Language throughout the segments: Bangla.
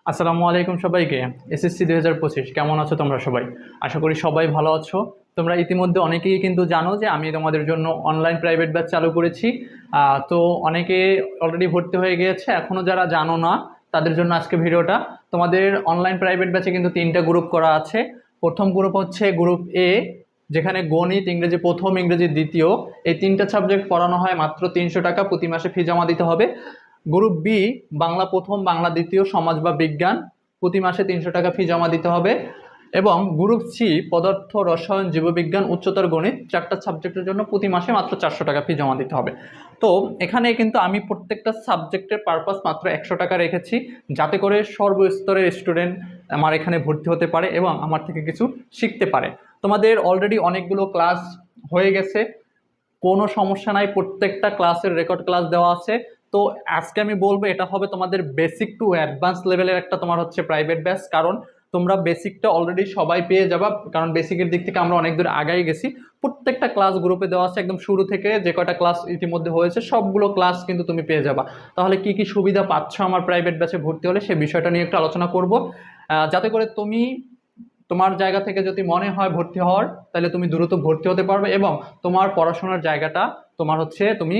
আসসালামু আলাইকুম সবাইকে। এসএসসি 2025 কেমন আছো তোমরা সবাই? আশা করি সবাই ভালো আছো। তোমরা ইতিমধ্যে অনেকেই কিন্তু জানো যে আমি তোমাদের জন্য অনলাইন প্রাইভেট ব্যাচ চালু করেছি। তো অনেকে অলরেডি ভর্তি হয়ে গিয়েছে, এখনও যারা জানো না তাদের জন্য আজকে ভিডিওটা। তোমাদের অনলাইন প্রাইভেট ব্যাচে কিন্তু তিনটা গ্রুপ করা আছে। প্রথম গ্রুপ হচ্ছে গ্রুপ এ, যেখানে গণিত, ইংরেজি প্রথম, ইংরেজি দ্বিতীয়, এই তিনটা সাবজেক্ট পড়ানো হয় মাত্র 300 টাকা, প্রতি মাসে ফি জমা দিতে হবে। গ্রুপ বি, বাংলা প্রথম, বাংলা দ্বিতীয়, সমাজ বা বিজ্ঞান, প্রতি মাসে 300 টাকা ফি জমা দিতে হবে। এবং গ্রুপ সি, পদার্থ, রসায়ন, জীববিজ্ঞান, উচ্চতর গণিত, চারটা সাবজেক্টের জন্য প্রতি মাসে মাত্র 400 টাকা ফি জমা দিতে হবে। তো এখানে কিন্তু আমি প্রত্যেকটা সাবজেক্টের পারপাস মাত্র 100 টাকা রেখেছি, যাতে করে সর্বস্তরের স্টুডেন্ট আমার এখানে ভর্তি হতে পারে এবং আমার থেকে কিছু শিখতে পারে। তোমাদের অলরেডি অনেকগুলো ক্লাস হয়ে গেছে, কোনো সমস্যা নাই, প্রত্যেকটা ক্লাসের রেকর্ড ক্লাস দেওয়া আছে। তো আজকে আমি বলবো এটা হবে তোমাদের বেসিক টু অ্যাডভান্স লেভেলের একটা তোমার হচ্ছে প্রাইভেট ব্যাচ। কারণ তোমরা বেসিকটা অলরেডি সবাই পেয়ে যাবা, কারণ বেসিকের দিক থেকে আমরা অনেক দূর আগাই গেছি। প্রত্যেকটা ক্লাস গ্রুপে দেওয়া আছে, একদম শুরু থেকে যে কয়টা ক্লাস ইতিমধ্যে হয়েছে সবগুলো ক্লাস কিন্তু তুমি পেয়ে যাবা। তাহলে কি কি সুবিধা পাচ্ছ আমার প্রাইভেট ব্যাচে ভর্তি হলে, সে বিষয়টা নিয়ে একটু আলোচনা করব, যাতে করে তুমি তোমার জায়গা থেকে যদি মনে হয় ভর্তি হওয়ার, তাহলে তুমি দ্রুত ভর্তি হতে পারবে এবং তোমার পড়াশোনার জায়গাটা তোমার হচ্ছে তুমি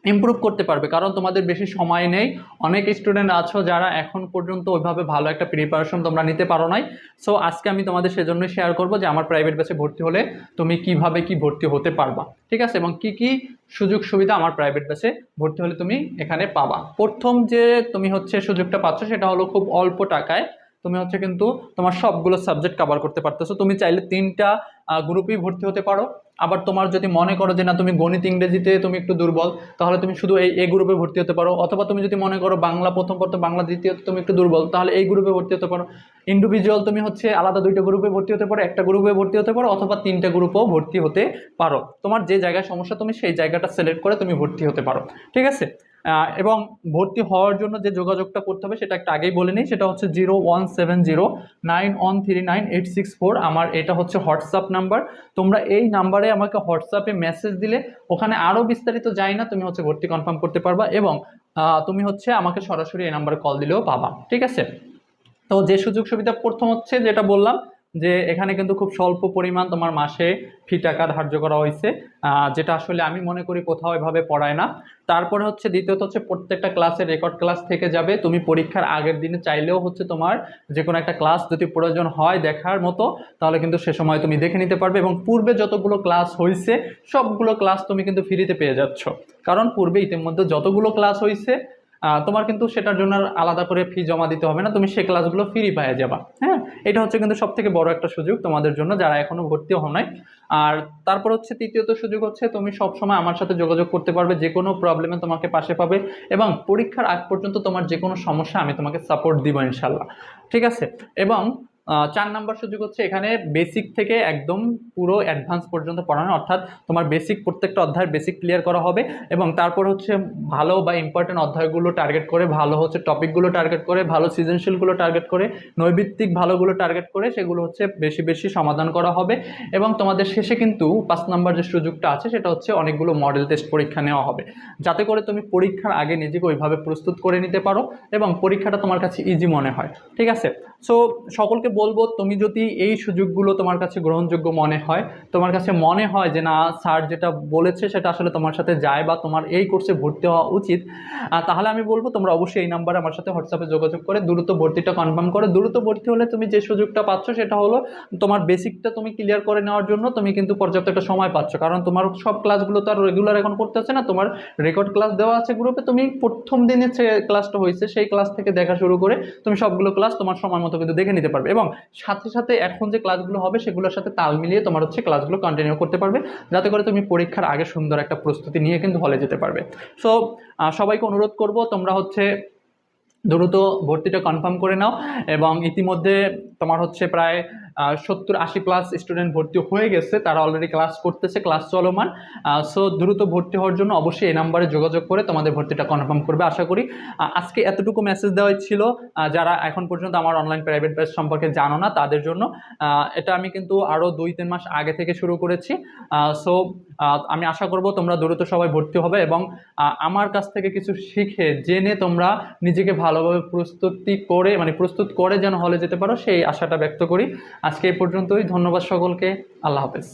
ইমপ্রুভ করতে পারবে। কারণ তোমাদের বেশি সময় নেই, অনেক স্টুডেন্ট আছো যারা এখন পর্যন্ত ওইভাবে ভালো একটা প্রিপারেশন তোমরা নিতে পারো নাই। সো আজকে আমি তোমাদের সেজন্যই শেয়ার করবো যে আমার প্রাইভেট ব্যাচে ভর্তি হলে তুমি কিভাবে কি ভর্তি হতে পারবা, ঠিক আছে, এবং কি কি সুযোগ সুবিধা আমার প্রাইভেট ব্যাচে ভর্তি হলে তুমি এখানে পাবা। প্রথম যে তুমি হচ্ছে সুযোগটা পাচ্ছ সেটা হলো খুব অল্প টাকায় তুমি হচ্ছে কিন্তু তোমার সবগুলো সাবজেক্ট কভার করতে পারতেছো। তুমি চাইলে তিনটা গ্রুপেই ভর্তি হতে পারো। আবার তোমার যদি মনে করো যে না তুমি গণিত ইংরেজিতে তুমি একটু দুর্বল, তাহলে তুমি শুধু এই এ গ্রুপে ভর্তি হতে পারো। অথবা তুমি যদি মনে করো বাংলা প্রথম পত্র, বাংলা দ্বিতীয় তুমি একটু দুর্বল, তাহলে এই গ্রুপে ভর্তি হতে পারো। ইন্ডিভিজুয়াল তুমি হচ্ছে আলাদা দুইটা গ্রুপে ভর্তি হতে পারো, একটা গ্রুপে ভর্তি হতে পারো, অথবা তিনটা গ্রুপেও ভর্তি হতে পারো। তোমার যে জায়গায় সমস্যা তুমি সেই জায়গাটা সিলেক্ট করে তুমি ভর্তি হতে পারো, ঠিক আছে। এবং ভর্তি হওয়ার জন্য যে যোগাযোগটা করতে হবে সেটা একটা আগেই বলে নিই, সেটা হচ্ছে 017091398664। আমার এটা হচ্ছে হোয়াটসঅ্যাপ নাম্বার। তোমরা এই নাম্বারে আমাকে হোয়াটসঅ্যাপে মেসেজ দিলে ওখানে আরও বিস্তারিত যাই না, তুমি হচ্ছে ভর্তি কনফার্ম করতে পারবা এবং তুমি হচ্ছে আমাকে সরাসরি এই নাম্বারে কল দিলেও পাবা, ঠিক আছে। তো যে সুযোগ সুবিধা প্রথম হচ্ছে যেটা বললাম, যে এখানে কিন্তু খুব স্বল্প পরিমাণ তোমার মাসে ফি টাকা ধার্য করা হয়েছে, যেটা আসলে আমি মনে করি কোথাও এভাবে পড়ায় না। তারপরে হচ্ছে দ্বিতীয়ত হচ্ছে প্রত্যেকটা ক্লাসের রেকর্ড ক্লাস থেকে যাবে, তুমি পরীক্ষার আগের দিনে চাইলেও হচ্ছে তোমার যে কোনো একটা ক্লাস যদি প্রয়োজন হয় দেখার মতো, তাহলে কিন্তু সে সময় তুমি দেখে নিতে পারবে। এবং পূর্বে যতগুলো ক্লাস হয়েছে সবগুলো ক্লাস তুমি কিন্তু ফ্রিতে পেয়ে যাচ্ছ, কারণ পূর্বে ইতিমধ্যে যতগুলো ক্লাস হয়েছে তোমার কিন্তু সেটার জন্য আর আলাদা করে ফি জমা দিতে হবে না, তুমি সেই ক্লাসগুলো ফ্রি পেয়ে যাবা। হ্যাঁ, এটা হচ্ছে কিন্তু সব থেকে বড় একটা সুযোগ তোমাদের জন্য যারা এখনো ভর্তি হও নাই। আর তারপর হচ্ছে তৃতীয়ত সুযোগ হচ্ছে তুমি সব সময় আমার সাথে যোগাযোগ করতে পারবে, যে কোনো প্রবলেমে তোমাকে পাশে পাবে এবং পরীক্ষার আগ পর্যন্ত তোমার যে কোনো সমস্যা আমি তোমাকে সাপোর্ট দিব ইনশাল্লাহ, ঠিক আছে। এবং 4 নম্বর সুযোগ হচ্ছে এখানে বেসিক থেকে একদম পুরো অ্যাডভান্স পর্যন্ত পড়ানো, অর্থাৎ তোমার বেসিক প্রত্যেকটা অধ্যায়ের বেসিক ক্লিয়ার করা হবে এবং তারপর হচ্ছে ভালো বা ইম্পর্টেন্ট অধ্যায়গুলো টার্গেট করে, ভালো হচ্ছে টপিকগুলো টার্গেট করে, ভালো সৃজনশীলগুলো টার্গেট করে, নৈবিত্তিক ভালোগুলো টার্গেট করে সেগুলো হচ্ছে বেশি বেশি সমাধান করা হবে। এবং তোমাদের শেষে কিন্তু 5 নম্বর যে সুযোগটা আছে সেটা হচ্ছে অনেকগুলো মডেল টেস্ট পরীক্ষা নেওয়া হবে, যাতে করে তুমি পরীক্ষার আগে নিজেকে ওইভাবে প্রস্তুত করে নিতে পারো এবং পরীক্ষাটা তোমার কাছে ইজি মনে হয়, ঠিক আছে। সো সকলকে বলবো, তুমি যদি এই সুযোগগুলো তোমার কাছে গ্রহণযোগ্য মনে হয়, তোমার কাছে মনে হয় যে না স্যার যেটা বলেছে সেটা আসলে তোমার সাথে যায় বা তোমার এই কোর্সে ভর্তি হওয়া উচিত, তাহলে আমি বলবো তোমরা অবশ্যই এই নাম্বারে আমার সাথে হোয়াটসঅ্যাপে যোগাযোগ করে দ্রুত ভর্তিটা কনফার্ম করে। দ্রুত ভর্তি হলে তুমি যে সুযোগটা পাচ্ছ সেটা হলো তোমার বেসিকটা তুমি ক্লিয়ার করে নেওয়ার জন্য তুমি কিন্তু পর্যাপ্ত একটা সময় পাচ্ছ, কারণ তোমার সব ক্লাসগুলো তো আর রেগুলার এখন করতে হচ্ছে না, তোমার রেকর্ড ক্লাস দেওয়া আছে গ্রুপে, তুমি প্রথম দিনে যে ক্লাসটা হয়েছে সেই ক্লাস থেকে দেখা শুরু করে তুমি সবগুলো ক্লাস তোমার সময় মতো কিন্তু দেখে নিতে পারবে এবং সাথে সাথে এখন যে ক্লাসগুলো হবে সেগুলোর সাথে তাল মিলিয়ে তোমার হচ্ছে ক্লাসগুলো কন্টিনিউ করতে পারবে, যাতে করে তুমি পরীক্ষার আগে সুন্দর একটা প্রস্তুতি নিয়ে কিন্তু হলে যেতে পারবে। সো সবাইকে অনুরোধ করব তোমরা হচ্ছে দ্রুত ভর্তিটা কনফার্ম করে নাও এবং ইতিমধ্যে তোমার হচ্ছে প্রায় 70-80+ স্টুডেন্ট ভর্তি হয়ে গেছে, তারা অলরেডি ক্লাস করতেছে, ক্লাস চলমান। সো দ্রুত ভর্তি হওয়ার জন্য অবশ্যই এই নাম্বারে যোগাযোগ করে তোমাদের ভর্তিটা কনফার্ম করবে আশা করি। আজকে এতটুকু মেসেজ দেওয়াই ছিল যারা এখন পর্যন্ত আমার অনলাইন প্রাইভেট ব্যাচ সম্পর্কে জানো না তাদের জন্য। এটা আমি কিন্তু আরও 2-3 মাস আগে থেকে শুরু করেছি। সো আমি আশা করব তোমরা দ্রুত সবাই ভর্তি হবে এবং আমার কাছ থেকে কিছু শিখে জেনে তোমরা নিজেকে ভালোভাবে প্রস্তুত করে যেন হলে যেতে পারো সেই আশাটা ব্যক্ত করি। আজকে এই পর্যন্তই, ধন্যবাদ সকলকে, আল্লাহ হাফেজ।